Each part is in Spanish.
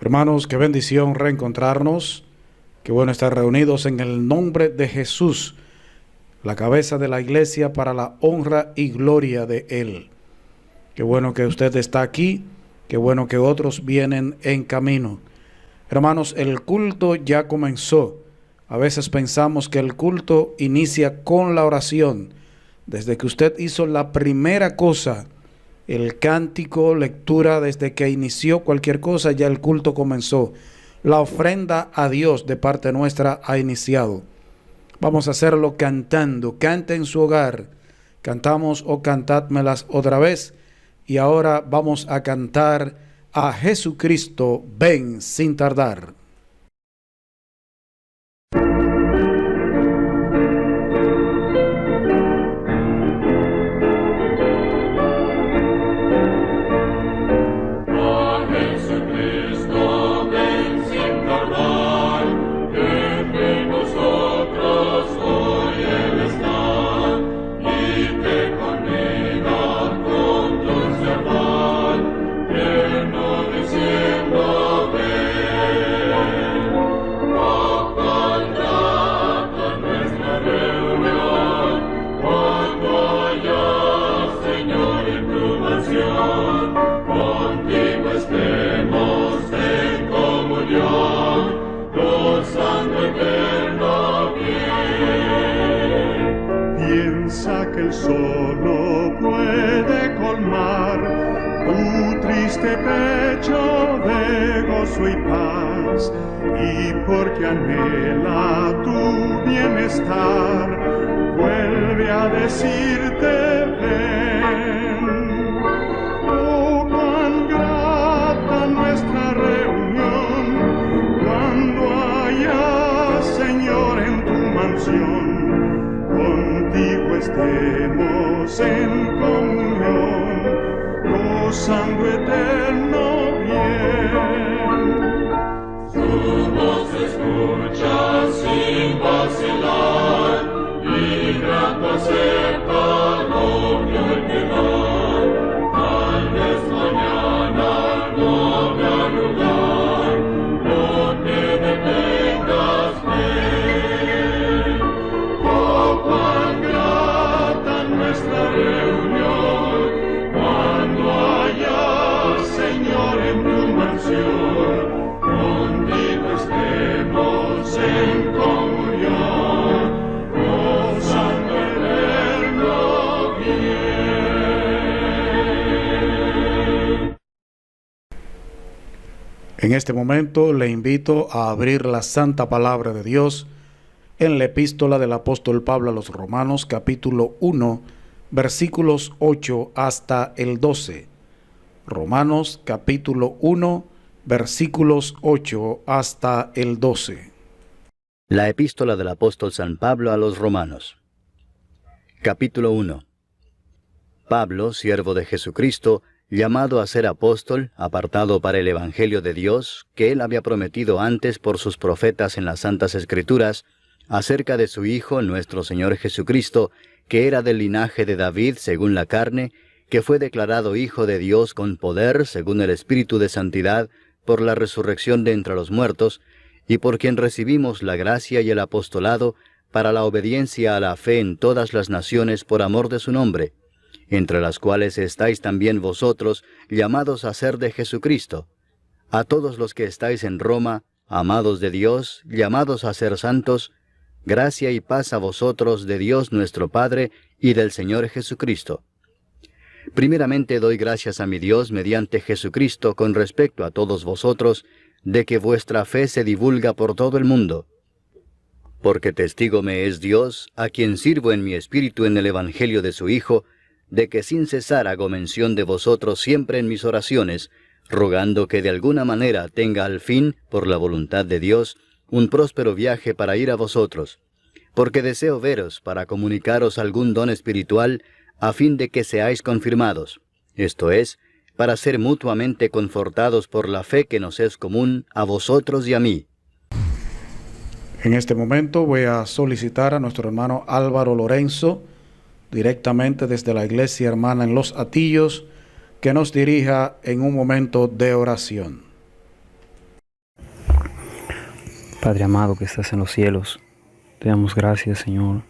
Hermanos, qué bendición reencontrarnos, qué bueno estar reunidos en el nombre de Jesús, la cabeza de la iglesia, para la honra y gloria de Él. Qué bueno que usted está aquí, qué bueno que otros vienen en camino. Hermanos, el culto ya comenzó. A veces pensamos que el culto inicia con la oración. Desde que usted hizo la primera cosa, el cántico, lectura, desde que inició cualquier cosa, ya el culto comenzó. La ofrenda a Dios de parte nuestra ha iniciado. Vamos a hacerlo cantando. Cante en su hogar. Cantamos "Oh cantádmelas otra vez". Y ahora vamos a cantar a Jesucristo, ven sin tardar. Solo puede colmar tu triste pecho de gozo y paz, y porque anhela tu bienestar, vuelve a decirte ven. Oh, cuán grata nuestra reunión, cuando haya, Señor, en tu mansión, contigo estemos en comunión, gozando eterno bien. Su voz escucha sin vacilar, y grato acepta lo que hoy te da. Tal vez mañana no habrá lugar, no te detengas, ven. Oh, cuán grata nuestra reunión, cuando haya, Señor, en tu mansión, contigo estemos en comunión, gozando eterno bien. En este momento le invito a abrir la santa palabra de Dios en la epístola del apóstol Pablo a los Romanos, capítulo 1, versículos 8 hasta el 12. Romanos, capítulo 1, versículos 8 hasta el 12. La epístola del apóstol San Pablo a los Romanos. Capítulo 1. Pablo, siervo de Jesucristo, llamado a ser apóstol, apartado para el Evangelio de Dios, que él había prometido antes por sus profetas en las Santas Escrituras, acerca de su Hijo, nuestro Señor Jesucristo, que era del linaje de David según la carne, que fue declarado Hijo de Dios con poder según el Espíritu de Santidad, por la resurrección de entre los muertos, y por quien recibimos la gracia y el apostolado para la obediencia a la fe en todas las naciones por amor de su nombre, entre las cuales estáis también vosotros, llamados a ser de Jesucristo. A todos los que estáis en Roma, amados de Dios, llamados a ser santos, gracia y paz a vosotros de Dios nuestro Padre y del Señor Jesucristo. Primeramente doy gracias a mi Dios mediante Jesucristo con respecto a todos vosotros, de que vuestra fe se divulga por todo el mundo. Porque testigo me es Dios, a quien sirvo en mi espíritu en el Evangelio de su Hijo, de que sin cesar hago mención de vosotros siempre en mis oraciones, rogando que de alguna manera tenga al fin, por la voluntad de Dios, un próspero viaje para ir a vosotros, porque deseo veros para comunicaros algún don espiritual, a fin de que seáis confirmados, esto es, para ser mutuamente confortados por la fe que nos es común a vosotros y a mí. En este momento voy a solicitar a nuestro hermano Álvaro Lorenzo, directamente desde la Iglesia Hermana en Los Atillos, que nos dirija en un momento de oración. Padre amado que estás en los cielos, te damos gracias, Señor,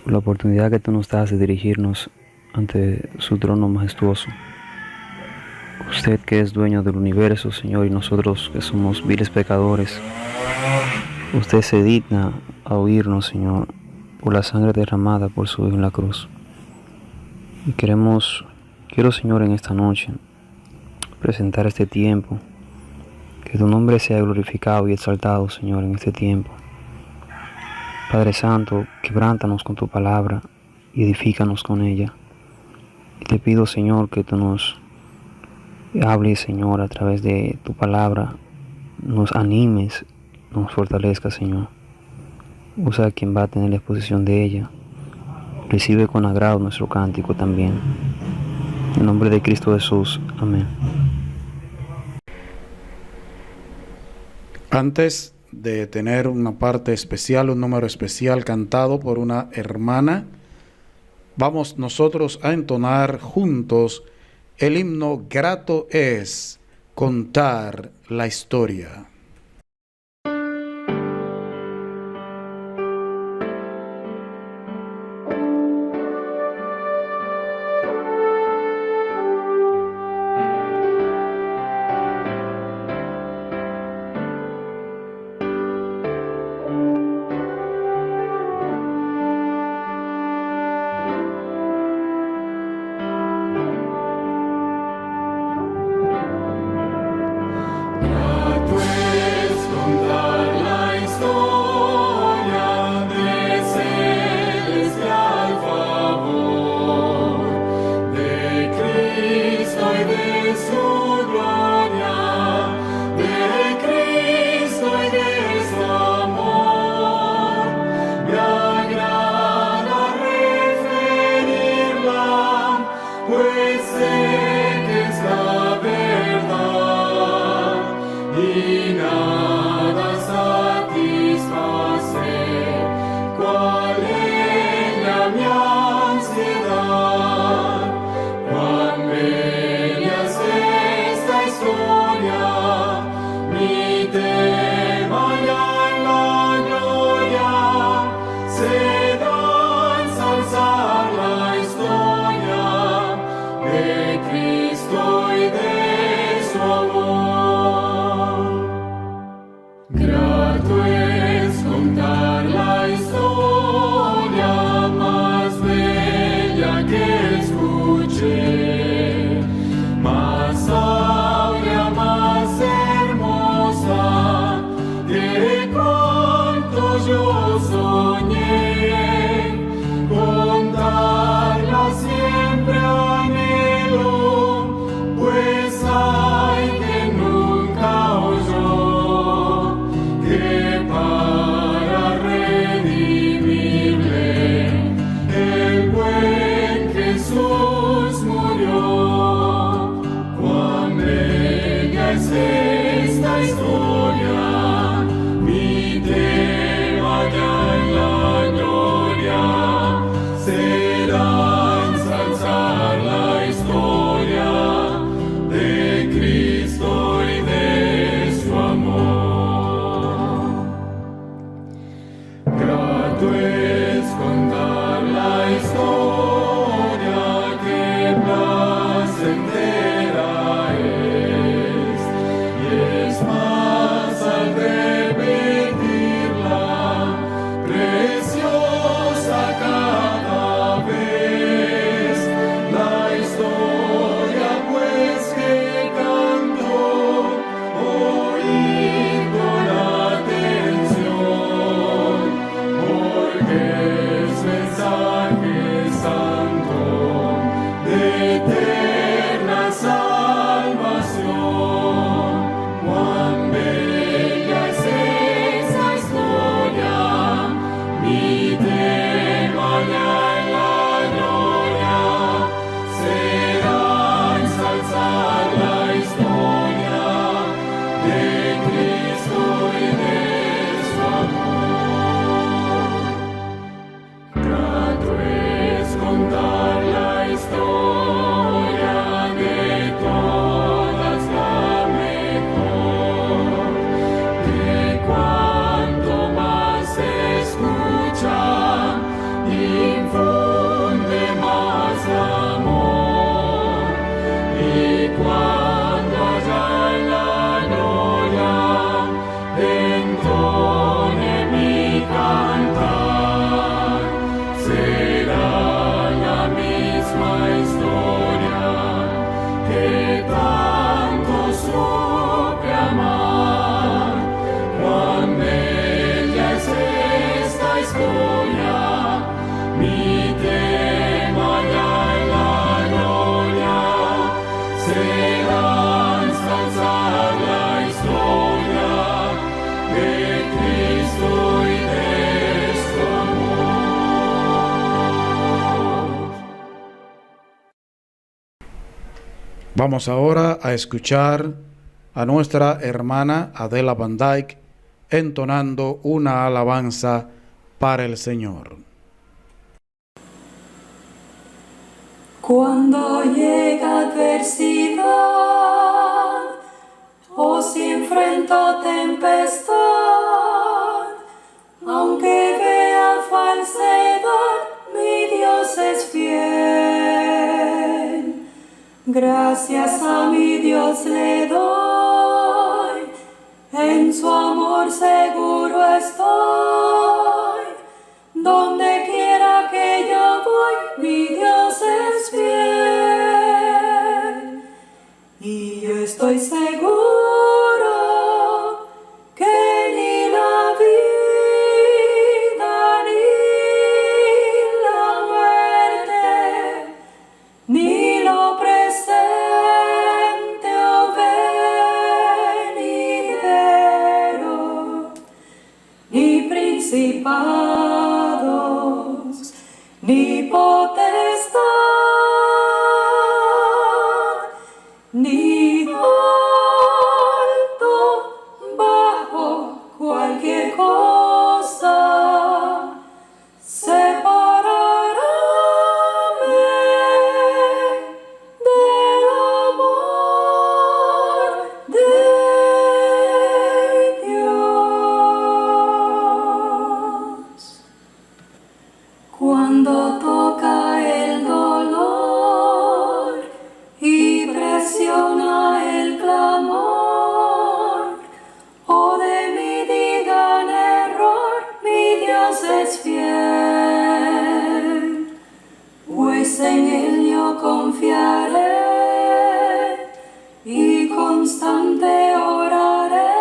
por la oportunidad que tú nos das de dirigirnos ante su trono majestuoso. Usted que es dueño del universo, Señor, y nosotros que somos viles pecadores, usted se digna a oírnos, Señor, por la sangre derramada por su Hijo en la cruz. Y quiero, Señor, en esta noche presentar este tiempo, que tu nombre sea glorificado y exaltado, Señor, en este tiempo. Padre Santo, quebrántanos con tu palabra y edifícanos con ella. Y te pido, Señor, que tú nos hables, Señor, a través de tu palabra, nos animes, nos fortalezcas, Señor. Usa a quien va a tener la exposición de ella. Recibe con agrado nuestro cántico también. En nombre de Cristo Jesús. Amén. Antes de tener una parte especial, un número especial cantado por una hermana, vamos nosotros a entonar juntos el himno Grato es contar la historia. cual ella mi ansiedad. Cuán bella es esta historia, mi tema ya en la gloria, se da ensalzar la historia de Cristo y de su amor. Grato es contar la historia más bella que escuché, más sabia, más hermosa, que cuanto yo soñé. Contarla siempre anhelo, pues hay que nunca oyó que para redimirle el buen Jesús murió. Cuán bella es esta historia, mi tema ya en la gloria, será ensalzar la historia de Cristo y de su amor. Grato es contar la historia que placentera es, y es más al repetirla, preciosa cada vez. La historia pues que canto, oíd con atención, porque es mensaje santo de eterna salvación. Cuán bella es esa historia, mi tema ya en la gloria, será ensalzar la historia de Cristo y de su amor. Grato es contar la historia de todas la mejor, que cuanto más se escucha, infunde más amor. Y cuando allá en la gloria entone mi cantar, será la misma historia que tanto supe amar. Cuán bella es esta historia, mi tema ya en la gloria, será ensalzar la historia de Cristo y de su amor. Vamos ahora a escuchar a nuestra hermana Adela Van Dyke entonando una alabanza para el Señor. Cuando llega adversidad o si enfrento tempestad, aunque vea falsedad, mi Dios es fiel. Gracias a mi Dios le doy, en su amor seguro estoy. Donde quiera que yo voy, mi Dios es fiel. Y yo estoy seguro que ni la vida ni la muerte, ni lo presente o venidero, ni principados, ni potestad, ni alto, bajo, cualquier cosa Cuando toca el dolor y presiona el clamor, o de mí digan error, mi Dios es fiel, pues en Él yo confiaré y constante oraré,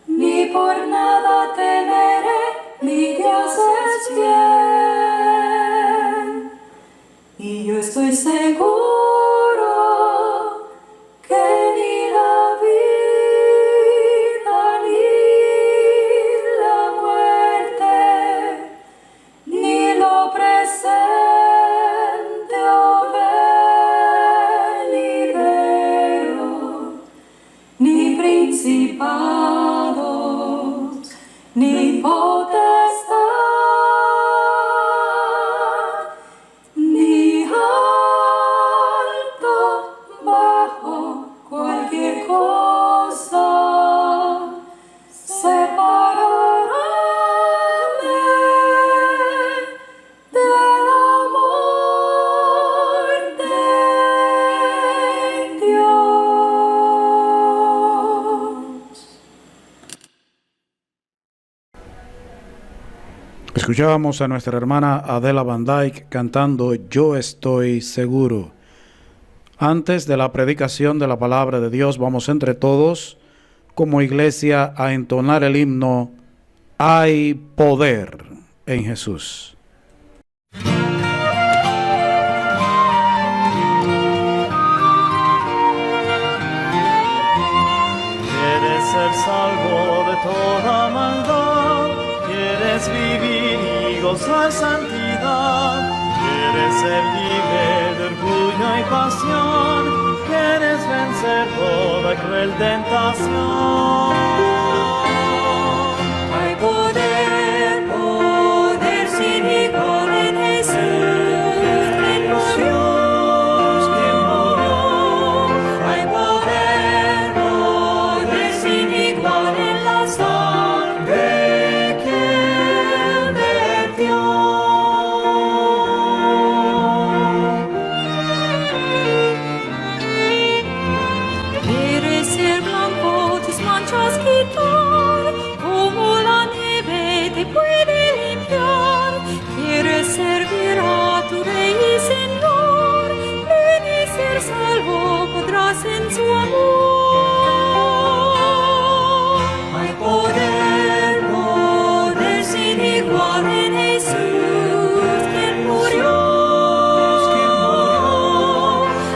ni por nada temeré, mi Dios es fiel. Y yo estoy seguro que ni la vida ni la muerte, ni lo presente o venidero, ni principados, ni potestad, ni alto, bajo, cualquier cosa separará del amor de Dios. Escuchábamos a nuestra hermana Adela Van Dyke cantando Yo estoy seguro. Antes de la predicación de la palabra de Dios, vamos entre todos, como iglesia, a entonar el himno Hay poder en Jesús. Quieres ser salvo de toda maldad, quieres vivir y gozar santidad, quieres ser libre de orgullo y pasión, quieres vencer toda cruel tentación. Hay poder, poder sin igual en Jesús, quien murió. Hay poder, poder sin igual en la sangre que Él vertió. Quieres ser blanco, tus manchas quitar, como la nieve te puede limpiar. Quieres servir a tu Rey y Señor, ven y ser salvo podrás en su amor. Hay poder, poder sin igual en Jesús, quien murió.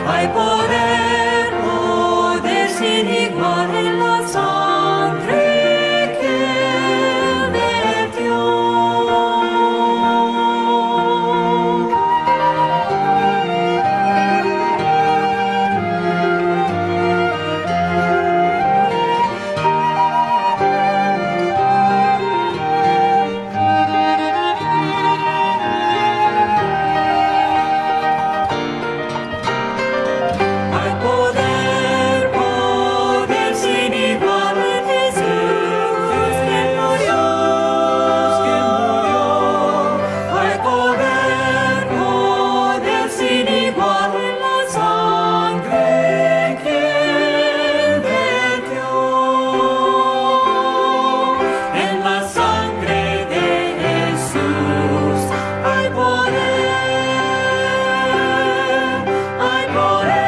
Hay poder, poder sin igual en la sangre que Él vertió. Hay poder, poder sin igual en Jesús, quien murió. Hay poder, poder sin igual en la sangre que Él vertió. En la sangre de Jesús hay poder, hay poder.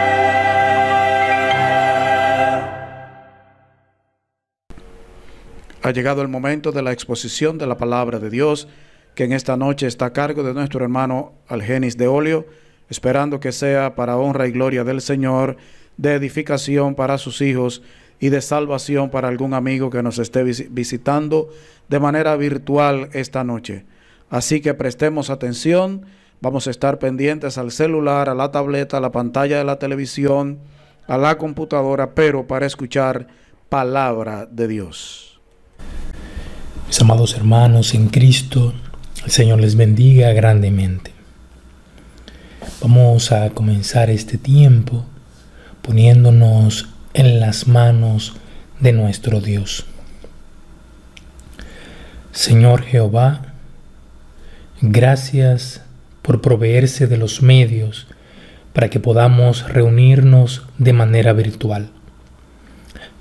Ha llegado el momento de la exposición de la palabra de Dios, que en esta noche está a cargo de nuestro hermano Algenis de Olio, esperando que sea para honra y gloria del Señor, de edificación para sus hijos y de salvación para algún amigo que nos esté visitando de manera virtual esta noche. Así que prestemos atención, vamos a estar pendientes al celular, a la tableta, a la pantalla de la televisión, a la computadora, pero para escuchar palabra de Dios. Mis amados hermanos en Cristo, el Señor les bendiga grandemente. Vamos a comenzar este tiempo poniéndonos en las manos de nuestro Dios. Señor Jehová, Gracias por proveerse de los medios para que podamos reunirnos de manera virtual.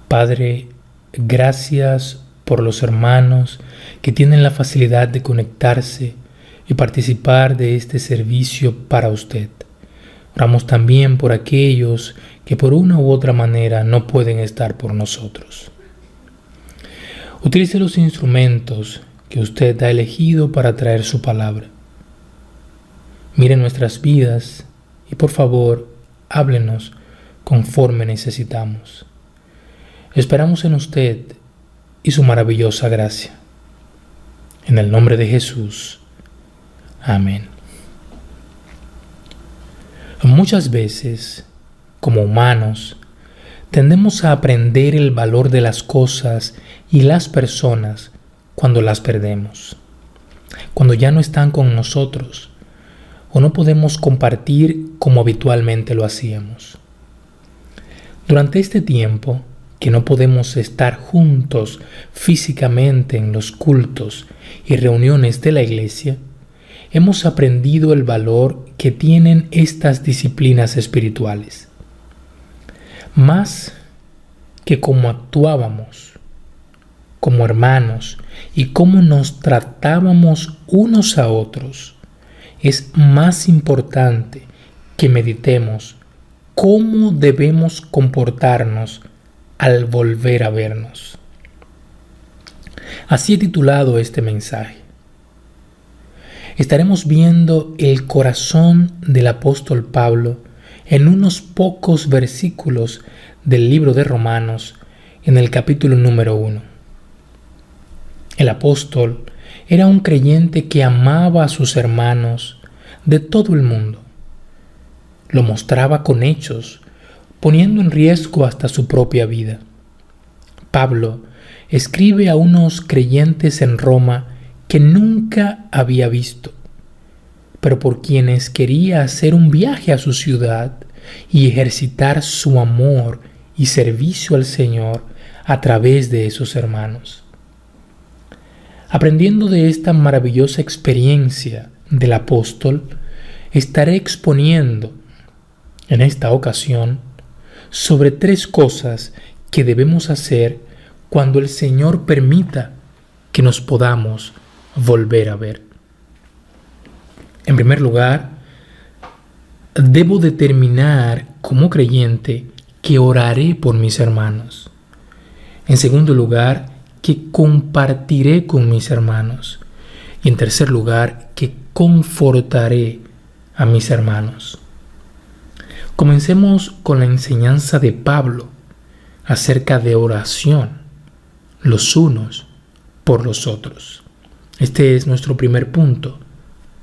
Padre, gracias por los hermanos que tienen la facilidad de conectarse y participar de este servicio para usted. Oramos también por aquellos que por una u otra manera no pueden estar por nosotros. Utilice los instrumentos que usted ha elegido para traer su palabra. Mire nuestras vidas y por favor, háblenos conforme necesitamos. Esperamos en usted y su maravillosa gracia. En el nombre de Jesús. Amén. Muchas veces, como humanos, tendemos a aprender el valor de las cosas y las personas cuando las perdemos, cuando ya no están con nosotros o no podemos compartir como habitualmente lo hacíamos. Durante este tiempo que no podemos estar juntos físicamente en los cultos y reuniones de la iglesia, hemos aprendido el valor que tienen estas disciplinas espirituales. Más que cómo actuábamos como hermanos y cómo nos tratábamos unos a otros, es más importante que meditemos cómo debemos comportarnos al volver a vernos. Así he titulado este mensaje. Estaremos viendo el corazón del apóstol Pablo en unos pocos versículos del libro de Romanos, en el capítulo número 1. El apóstol era un creyente que amaba a sus hermanos de todo el mundo. Lo mostraba con hechos, poniendo en riesgo hasta su propia vida. Pablo escribe a unos creyentes en Roma que nunca había visto, pero por quienes quería hacer un viaje a su ciudad y ejercitar su amor y servicio al Señor a través de esos hermanos. Aprendiendo de esta maravillosa experiencia del apóstol, estaré exponiendo en esta ocasión sobre 3 cosas que debemos hacer cuando el Señor permita que nos podamos volver a ver. En primer lugar, debo determinar como creyente que oraré por mis hermanos. En segundo lugar, que compartiré con mis hermanos. Y en tercer lugar, que confortaré a mis hermanos. Comencemos con la enseñanza de Pablo acerca de oración, los unos por los otros. Este es nuestro primer punto.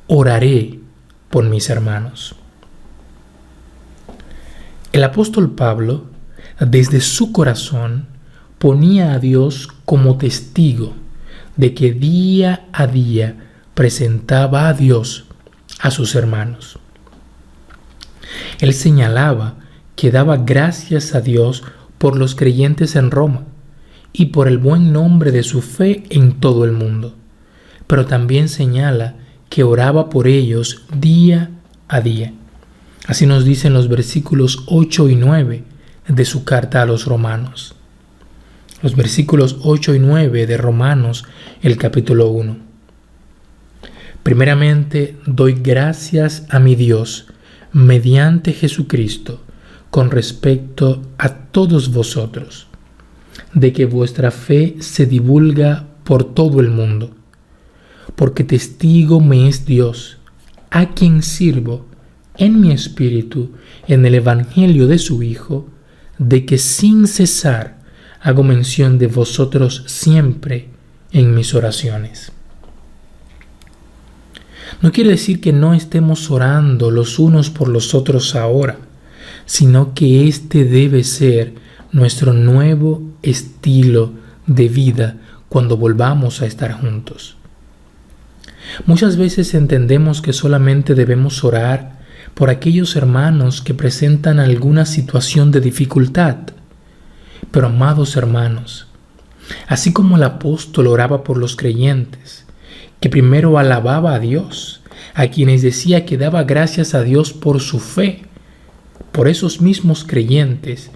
Oraré por mis hermanos. El apóstol Pablo, desde su corazón, ponía a Dios como testigo de que día a día presentaba a Dios a sus hermanos. Él señalaba que daba gracias a Dios por los creyentes en Roma y por el buen nombre de su fe en todo el mundo, pero también señala que oraba por ellos día a día. Así nos dicen los versículos 8 y 9 de su carta a los romanos. Los versículos 8 y 9 de Romanos, el capítulo 1. Primeramente, doy gracias a mi Dios, mediante Jesucristo, con respecto a todos vosotros, de que vuestra fe se divulga por todo el mundo, porque testigo me es Dios, a quien sirvo en mi espíritu en el evangelio de su Hijo, de que sin cesar hago mención de vosotros siempre en mis oraciones. No quiere decir que no estemos orando los unos por los otros ahora, sino que este debe ser nuestro nuevo estilo de vida cuando volvamos a estar juntos. Muchas veces entendemos que solamente debemos orar por aquellos hermanos que presentan alguna situación de dificultad. Pero amados hermanos, así como el apóstol oraba por los creyentes que primero alababa a Dios, a quienes decía que daba gracias a Dios por su fe. Por esos mismos creyentes,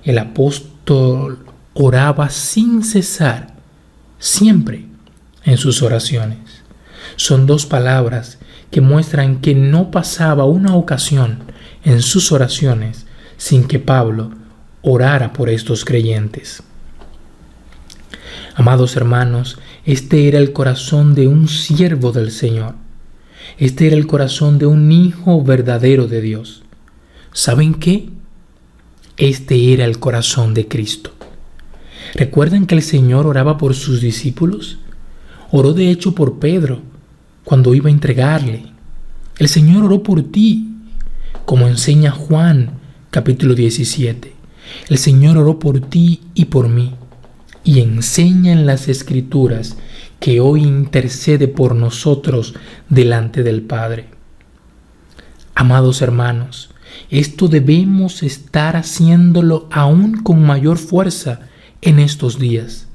el apóstol oraba sin cesar, siempre en sus oraciones. Son dos palabras que muestran que no pasaba una ocasión en sus oraciones sin que Pablo orara por estos creyentes. Amados hermanos, este era el corazón de un siervo del Señor. Este era el corazón de un hijo verdadero de Dios. ¿Saben qué? Este era el corazón de Cristo. ¿Recuerdan que el Señor oraba por sus discípulos? Oró de hecho por Pedro cuando iba a entregarle. El Señor oró por ti, como enseña Juan capítulo 17. El Señor oró por ti y por mí, y enseña en las Escrituras que hoy intercede por nosotros delante del Padre. Amados hermanos, esto debemos estar haciéndolo aún con mayor fuerza en estos días.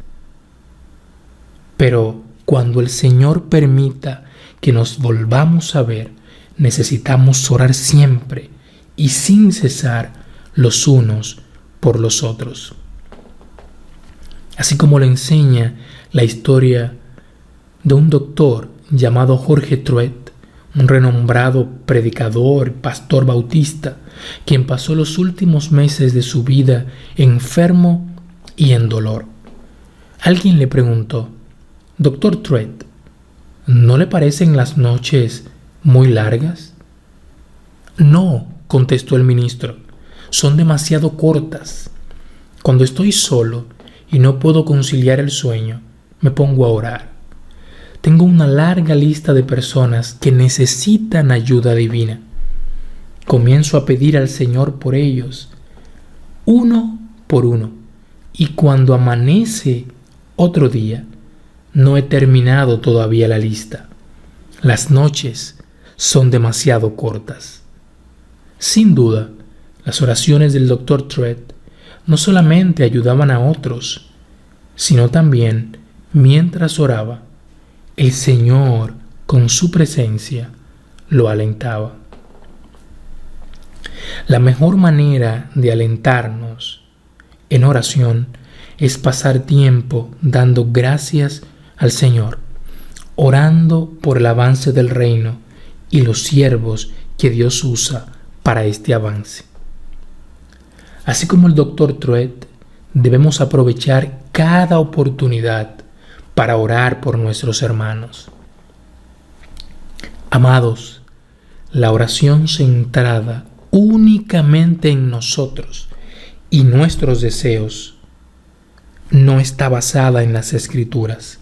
Pero cuando el Señor permita que nos volvamos a ver, necesitamos orar siempre y sin cesar los unos por los otros. Así como lo enseña la historia de un doctor llamado Jorge Truet, un renombrado predicador, pastor bautista, quien pasó los últimos meses de su vida enfermo y en dolor. Alguien le preguntó: Doctor Truet, ¿no le parecen las noches muy largas? No, contestó el ministro, son demasiado cortas. Cuando estoy solo y no puedo conciliar el sueño, me pongo a orar. Tengo una larga lista de personas que necesitan ayuda divina. Comienzo a pedir al Señor por ellos, uno por uno, y cuando amanece otro día, no he terminado todavía la lista. Las noches son demasiado cortas. Sin duda, las oraciones del Dr. Truet no solamente ayudaban a otros, sino también, mientras oraba, el Señor, con su presencia, lo alentaba. La mejor manera de alentarnos en oración es pasar tiempo dando gracias al Señor, orando por el avance del reino y los siervos que Dios usa para este avance. Así como el Dr. Truet, debemos aprovechar cada oportunidad para orar por nuestros hermanos. Amados, la oración centrada únicamente en nosotros y nuestros deseos no está basada en las Escrituras.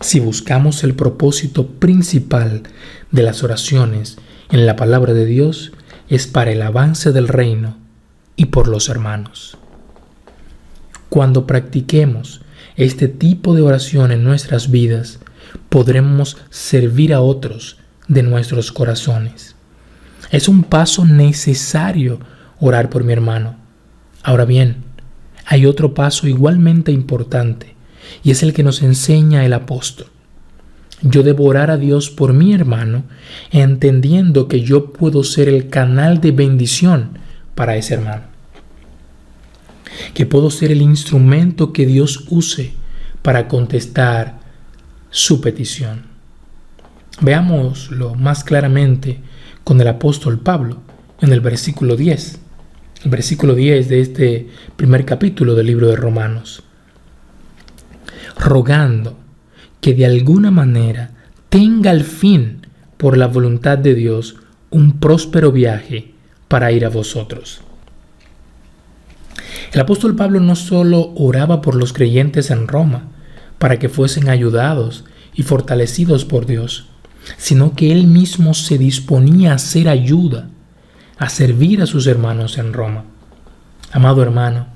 Si buscamos el propósito principal de las oraciones en la palabra de Dios, es para el avance del reino y por los hermanos. Cuando practiquemos este tipo de oración en nuestras vidas, podremos servir a otros de nuestros corazones. Es un paso necesario orar por mi hermano. Ahora bien, hay otro paso igualmente importante, y es el que nos enseña el apóstol. Yo debo orar a Dios por mi hermano, entendiendo que yo puedo ser el canal de bendición para ese hermano. Que puedo ser el instrumento que Dios use para contestar su petición. Veámoslo más claramente con el apóstol Pablo en el versículo 10. El versículo 10 de este primer capítulo del libro de Romanos. Rogando que de alguna manera tenga al fin, por la voluntad de Dios, un próspero viaje para ir a vosotros. El apóstol Pablo no solo oraba por los creyentes en Roma, para que fuesen ayudados y fortalecidos por Dios, sino que él mismo se disponía a hacer ayuda, a servir a sus hermanos en Roma. Amado hermano,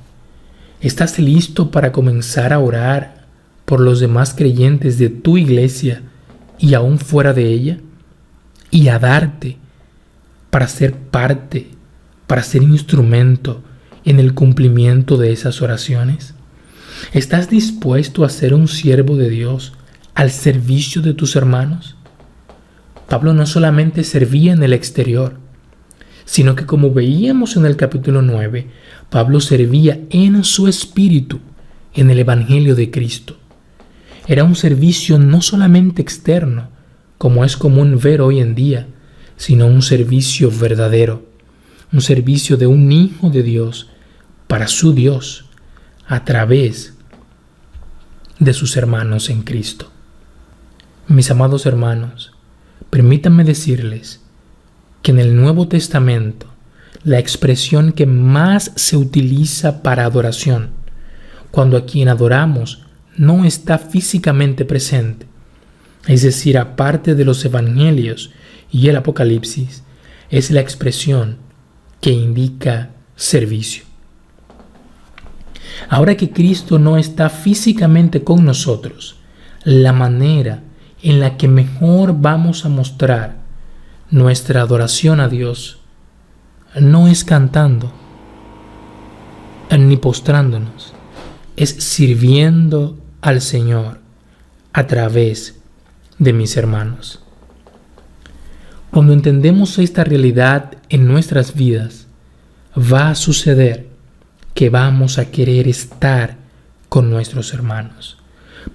¿estás listo para comenzar a orar por los demás creyentes de tu iglesia y aún fuera de ella? Y a darte para ser parte, para ser instrumento en el cumplimiento de esas oraciones. ¿Estás dispuesto a ser un siervo de Dios al servicio de tus hermanos? Pablo no solamente servía en el exterior, sino que, como veíamos en el capítulo 9, Pablo servía en su espíritu en el Evangelio de Cristo. Era un servicio no solamente externo, como es común ver hoy en día, sino un servicio verdadero, un servicio de un hijo de Dios para su Dios a través de sus hermanos en Cristo. Mis amados hermanos, permítanme decirles que en el Nuevo Testamento la expresión que más se utiliza para adoración, cuando a quien adoramos no está físicamente presente, es decir, aparte de los Evangelios y el Apocalipsis, es la expresión que indica servicio. Ahora que Cristo no está físicamente con nosotros, la manera en la que mejor vamos a mostrar nuestra adoración a Dios no es cantando ni postrándonos, es sirviendo al Señor a través de mis hermanos. Cuando entendemos esta realidad en nuestras vidas, va a suceder que vamos a querer estar con nuestros hermanos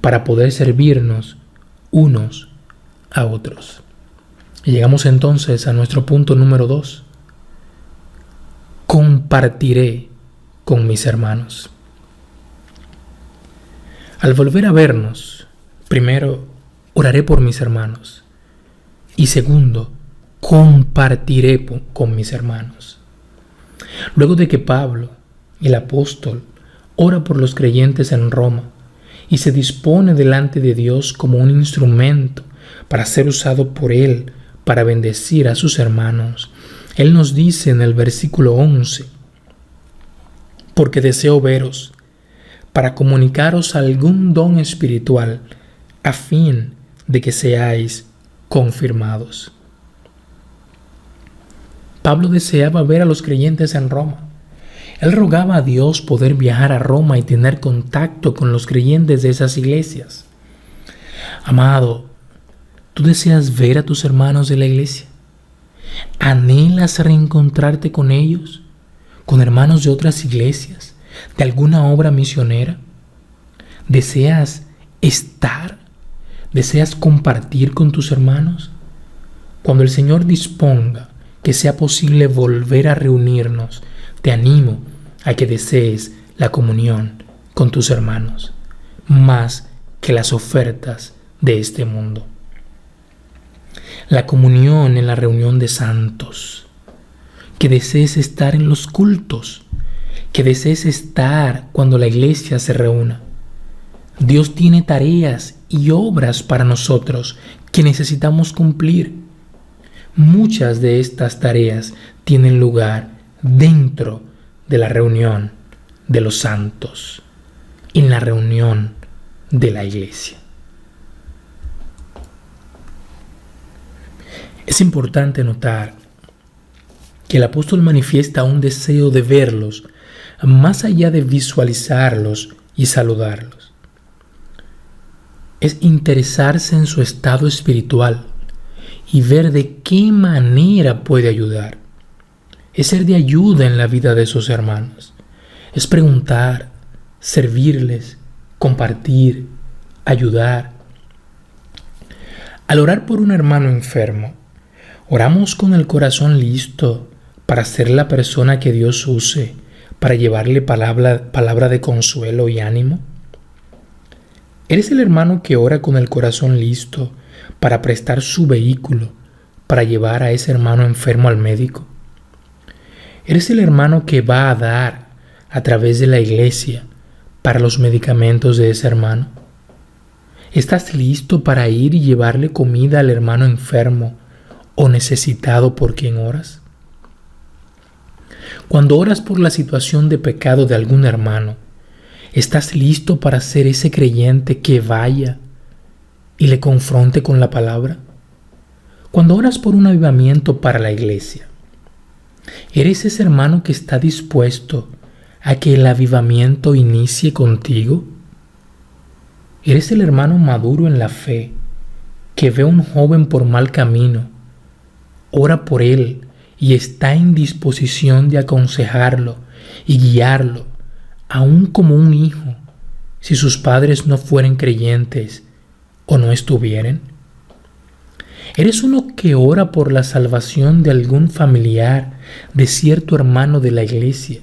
para poder servirnos unos a otros. Y llegamos entonces a nuestro punto número 2. Compartiré con mis hermanos. Al volver a vernos, primero, oraré por mis hermanos. Y segundo, compartiré con mis hermanos. Luego de que Pablo, el apóstol, ora por los creyentes en Roma y se dispone delante de Dios como un instrumento para ser usado por Él para bendecir a sus hermanos, Él nos dice en el versículo 11: porque deseo veros para comunicaros algún don espiritual a fin de que seáis confirmados. Pablo deseaba ver a los creyentes en Roma. Él rogaba a Dios poder viajar a Roma y tener contacto con los creyentes de esas iglesias. Amado, ¿tú deseas ver a tus hermanos de la iglesia? ¿Anhelas reencontrarte con ellos? ¿Con hermanos de otras iglesias? ¿De alguna obra misionera? ¿Deseas estar? ¿Deseas compartir con tus hermanos? Cuando el Señor disponga que sea posible volver a reunirnos, te animo a que desees la comunión con tus hermanos, más que las ofertas de este mundo. La comunión en la reunión de santos, que desees estar en los cultos, que desees estar cuando la iglesia se reúna. Dios tiene tareas y obras para nosotros que necesitamos cumplir. Muchas de estas tareas tienen lugar dentro de la reunión de los santos, en la reunión de la iglesia. Es importante notar que el apóstol manifiesta un deseo de verlos más allá de visualizarlos y saludarlos. Es interesarse en su estado espiritual y ver de qué manera puede ayudar. Es ser de ayuda en la vida de sus hermanos. Es preguntar, servirles, compartir, ayudar. Al orar por un hermano enfermo, oramos con el corazón listo para ser la persona que Dios use para llevarle palabra de consuelo y ánimo. ¿Eres el hermano que ora con el corazón listo para prestar su vehículo para llevar a ese hermano enfermo al médico? ¿Eres el hermano que va a dar a través de la iglesia para los medicamentos de ese hermano? ¿Estás listo para ir y llevarle comida al hermano enfermo o necesitado por quien oras? Cuando oras por la situación de pecado de algún hermano, ¿estás listo para ser ese creyente que vaya y le confronte con la palabra? Cuando oras por un avivamiento para la iglesia, ¿eres ese hermano que está dispuesto a que el avivamiento inicie contigo? Eres el hermano maduro en la fe, que ve a un joven por mal camino, ora por él y está en disposición de aconsejarlo y guiarlo, aún como un hijo, si sus padres no fueren creyentes o no estuvieran. Eres uno que ora por la salvación de algún familiar, de cierto hermano de la iglesia,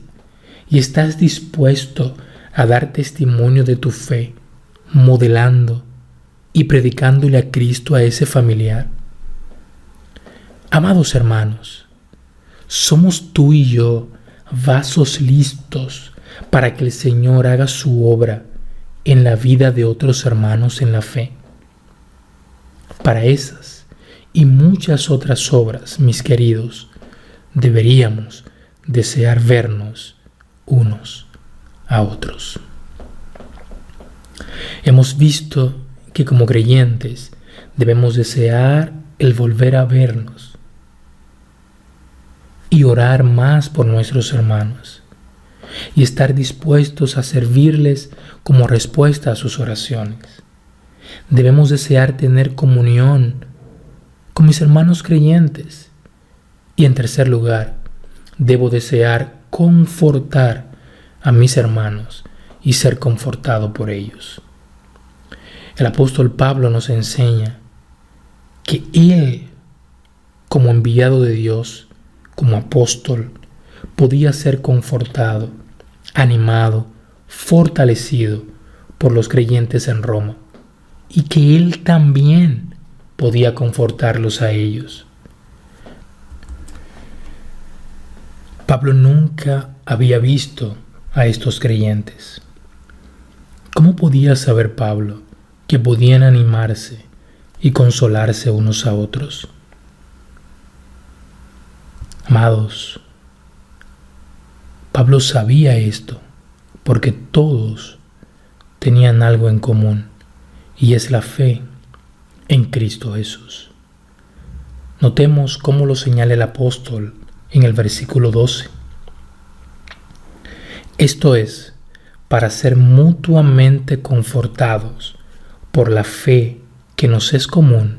y estás dispuesto a dar testimonio de tu fe, modelando y predicándole a Cristo a ese familiar. Amados hermanos, somos tú y yo vasos listos para que el Señor haga su obra en la vida de otros hermanos en la fe. Para esas y muchas otras obras, mis queridos, deberíamos desear vernos unos a otros. Hemos visto que como creyentes debemos desear el volver a vernos y orar más por nuestros hermanos y estar dispuestos a servirles como respuesta a sus oraciones. Debemos desear tener comunión con mis hermanos creyentes y, en tercer lugar, debo desear confortar a mis hermanos y ser confortado por ellos. El apóstol Pablo nos enseña que él, como enviado de Dios, como apóstol, podía ser confortado, animado, fortalecido por los creyentes en Roma, y que él también podía confortarlos a ellos. Pablo nunca había visto a estos creyentes. ¿Cómo podía saber Pablo que podían animarse y consolarse unos a otros? Amados, Pablo sabía esto porque todos tenían algo en común, y es la fe en Cristo Jesús. Notemos cómo lo señala el apóstol en el versículo 12. Esto es, para ser mutuamente confortados por la fe que nos es común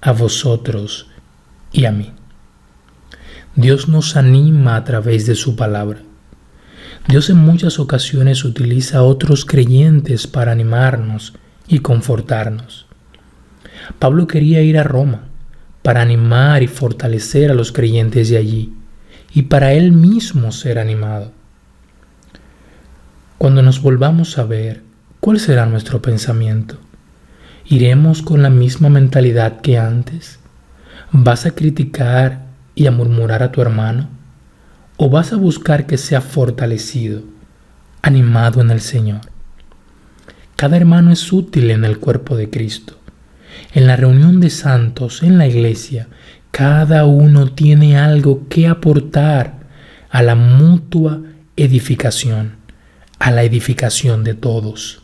a vosotros y a mí. Dios nos anima a través de su palabra. Dios en muchas ocasiones utiliza a otros creyentes para animarnos y confortarnos. Pablo quería ir a Roma para animar y fortalecer a los creyentes de allí y para él mismo ser animado. Cuando nos volvamos a ver, ¿cuál será nuestro pensamiento? ¿Iremos con la misma mentalidad que antes? ¿Vas a criticar y a murmurar a tu hermano? ¿O vas a buscar que sea fortalecido, animado en el Señor? Cada hermano es útil en el cuerpo de Cristo. En la reunión de santos, en la iglesia, cada uno tiene algo que aportar a la mutua edificación, a la edificación de todos.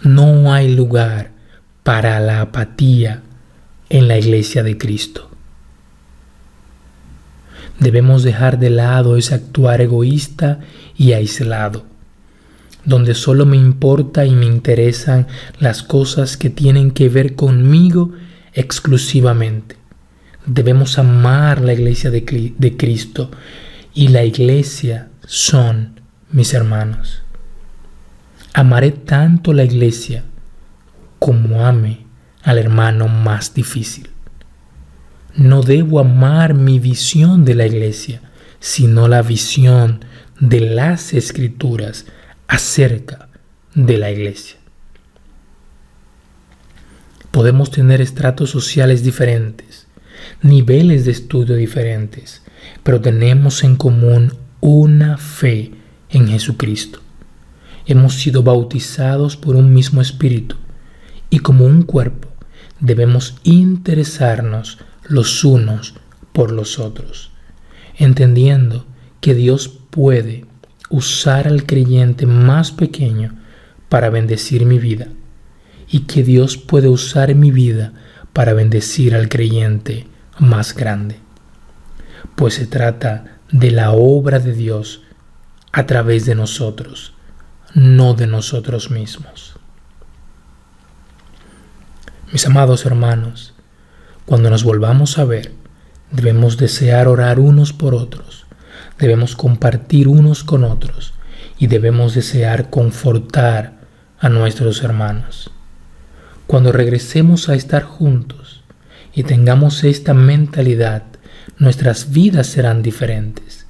No hay lugar para la apatía en la iglesia de Cristo. Debemos dejar de lado ese actuar egoísta y aislado, donde solo me importa y me interesan las cosas que tienen que ver conmigo exclusivamente. Debemos amar la iglesia de Cristo, y la iglesia son mis hermanos. Amaré tanto la iglesia como ame al hermano más difícil. No debo amar mi visión de la iglesia, sino la visión de las Escrituras acerca de la iglesia. Podemos tener estratos sociales diferentes, niveles de estudio diferentes, pero tenemos en común una fe en Jesucristo. Hemos sido bautizados por un mismo Espíritu y como un cuerpo debemos interesarnos los unos por los otros, entendiendo que Dios puede usar al creyente más pequeño para bendecir mi vida y que Dios puede usar mi vida para bendecir al creyente más grande, pues se trata de la obra de Dios a través de nosotros, no de nosotros mismos. Mis amados hermanos, cuando nos volvamos a ver, debemos desear orar unos por otros, debemos compartir unos con otros y debemos desear confortar a nuestros hermanos. Cuando regresemos a estar juntos y tengamos esta mentalidad, nuestras vidas serán diferentes,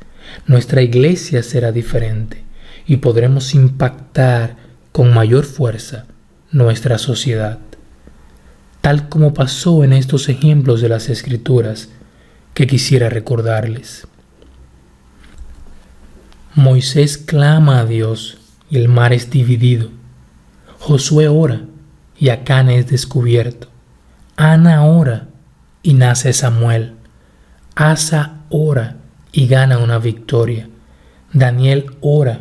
nuestra iglesia será diferente y podremos impactar con mayor fuerza nuestra sociedad. Tal como pasó en estos ejemplos de las Escrituras que quisiera recordarles. Moisés clama a Dios y el mar es dividido. Josué ora y Acán es descubierto. Ana ora y nace Samuel. Asa ora y gana una victoria. Daniel ora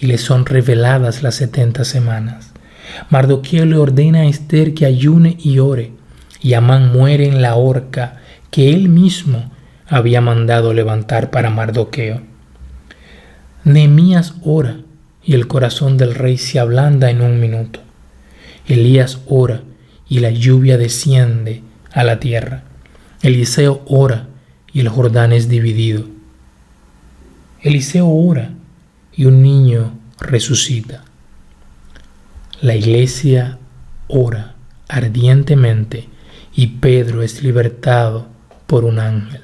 y le son reveladas las 70 semanas. Mardoqueo le ordena a Esther que ayune y ore, y Amán muere en la horca que él mismo había mandado levantar para Mardoqueo. Nehemías ora y el corazón del rey se ablanda en un minuto. Elías ora y la lluvia desciende a la tierra. Eliseo ora y el Jordán es dividido. Eliseo ora y un niño resucita. La iglesia ora ardientemente y Pedro es libertado por un ángel.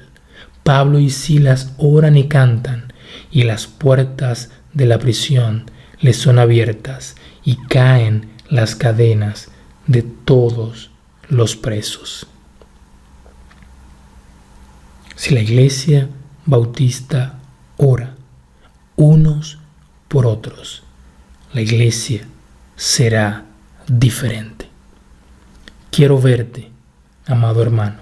Pablo y Silas oran y cantan y las puertas de la prisión les son abiertas y caen las cadenas de todos los presos. Si la iglesia bautista ora unos por otros, la iglesia será diferente. Quiero verte, amado hermano,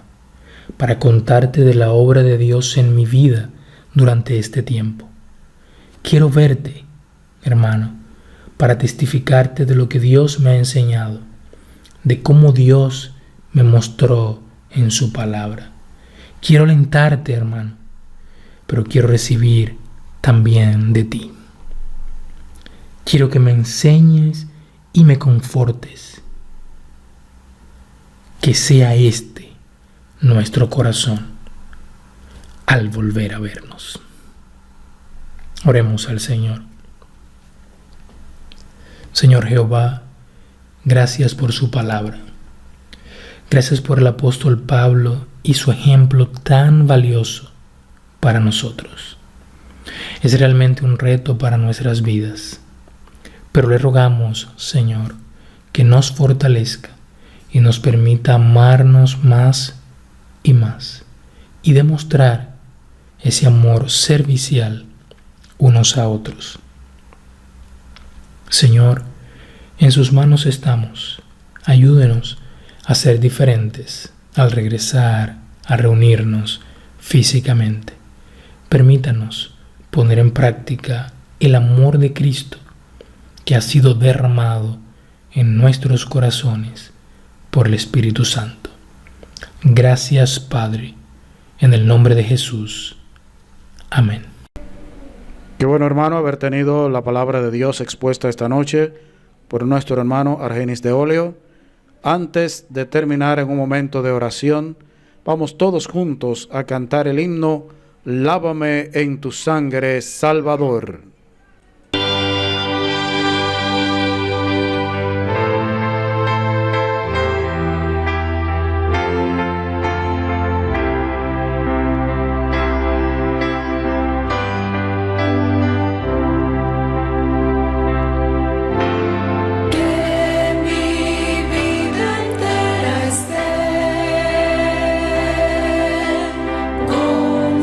para contarte de la obra de Dios en mi vida durante este tiempo. Quiero verte, hermano, para testificarte de lo que Dios me ha enseñado, de cómo Dios me mostró en su palabra. Quiero alentarte, hermano, pero quiero recibir también de ti. Quiero que me enseñes y me confortes. Que sea este nuestro corazón al volver a vernos. Oremos al Señor. Señor Jehová, gracias por su palabra. Gracias por el apóstol Pablo y su ejemplo tan valioso para nosotros. Es realmente un reto para nuestras vidas. Pero le rogamos, Señor, que nos fortalezca y nos permita amarnos más y más y demostrar ese amor servicial unos a otros. Señor, en sus manos estamos. Ayúdenos a ser diferentes al regresar a reunirnos físicamente. Permítanos poner en práctica el amor de Cristo que ha sido derramado en nuestros corazones por el Espíritu Santo. Gracias, Padre, en el nombre de Jesús. Amén. Qué bueno, hermano, haber tenido la palabra de Dios expuesta esta noche por nuestro hermano Argenis de Oleo. Antes de terminar en un momento de oración, vamos todos juntos a cantar el himno Lávame en tu sangre, Salvador.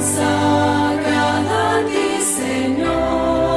Consagrada a ti, Señor.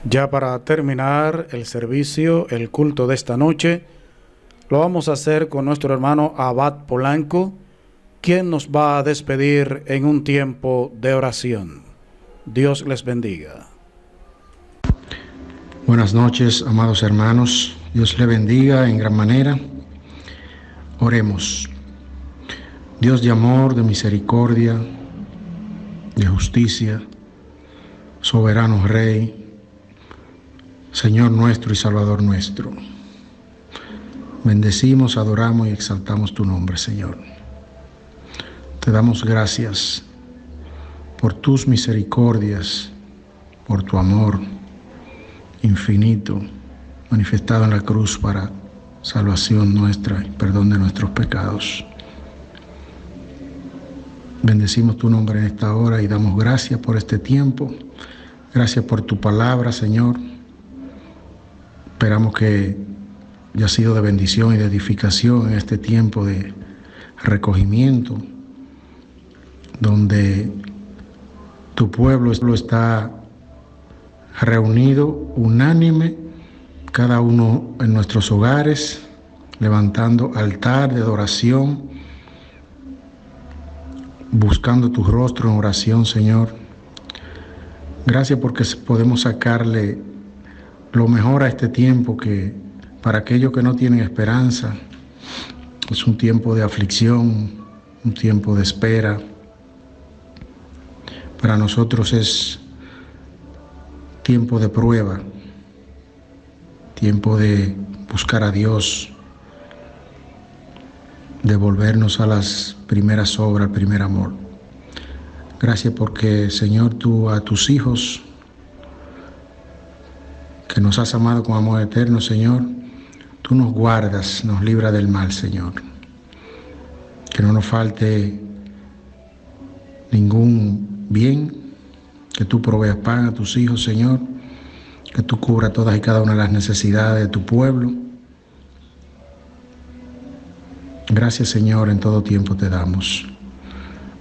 Ya para terminar el servicio, el culto de esta noche, lo vamos a hacer con nuestro hermano Abad Polanco, quien nos va a despedir en un tiempo de oración. Dios les bendiga. Buenas noches, amados hermanos. Dios le bendiga en gran manera. Oremos. Dios de amor, de misericordia, de justicia, soberano Rey, Señor nuestro y Salvador nuestro. Bendecimos, adoramos y exaltamos tu nombre, Señor. Te damos gracias por tus misericordias, por tu amor infinito, manifestado en la cruz para salvación nuestra y perdón de nuestros pecados. Bendecimos tu nombre en esta hora y damos gracias por este tiempo. Gracias por tu palabra, Señor. Esperamos que haya sido de bendición y de edificación en este tiempo de recogimiento, donde tu pueblo está reunido, unánime, cada uno en nuestros hogares, levantando altar de adoración, buscando tu rostro en oración, Señor. Gracias porque podemos sacarle lo mejor a este tiempo, que para aquellos que no tienen esperanza es un tiempo de aflicción, un tiempo de espera. Para nosotros es tiempo de prueba, tiempo de buscar a Dios, de volvernos a las primeras obras, al primer amor. Gracias porque, Señor, tú a tus hijos, que nos has amado con amor eterno, Señor, tú nos guardas, nos libras del mal, Señor. Que no nos falte ningún bien, que tú proveas pan a tus hijos, Señor, que tú cubras todas y cada una de las necesidades de tu pueblo. Gracias, Señor, en todo tiempo te damos.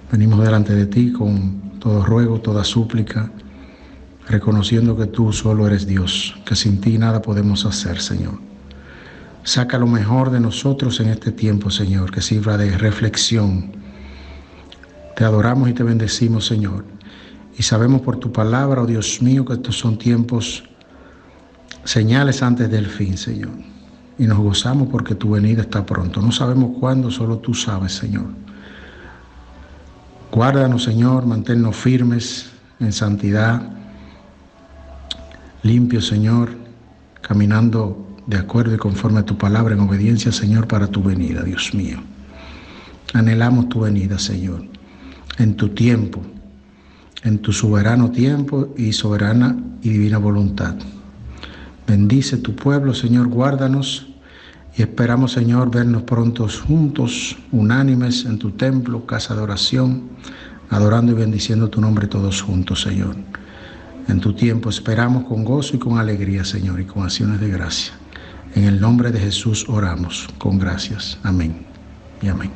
Venimos delante de ti con todo ruego, toda súplica, reconociendo que tú solo eres Dios, que sin ti nada podemos hacer, Señor. Saca lo mejor de nosotros en este tiempo, Señor, que sirva de reflexión. Te adoramos y te bendecimos, Señor. Y sabemos por tu palabra, oh Dios mío, que estos son tiempos, señales antes del fin, Señor. Y nos gozamos porque tu venida está pronto. No sabemos cuándo, solo tú sabes, Señor. Guárdanos, Señor, manténnos firmes en santidad, limpios, Señor, caminando de acuerdo y conforme a tu palabra, en obediencia, Señor, para tu venida, Dios mío. Anhelamos tu venida, Señor, en tu tiempo, en tu soberano tiempo y soberana y divina voluntad. Bendice tu pueblo, Señor, guárdanos y esperamos, Señor, vernos pronto juntos, unánimes en tu templo, casa de oración, adorando y bendiciendo tu nombre todos juntos, Señor. En tu tiempo esperamos con gozo y con alegría, Señor, y con acciones de gracia. En el nombre de Jesús oramos con gracias. Amén y amén.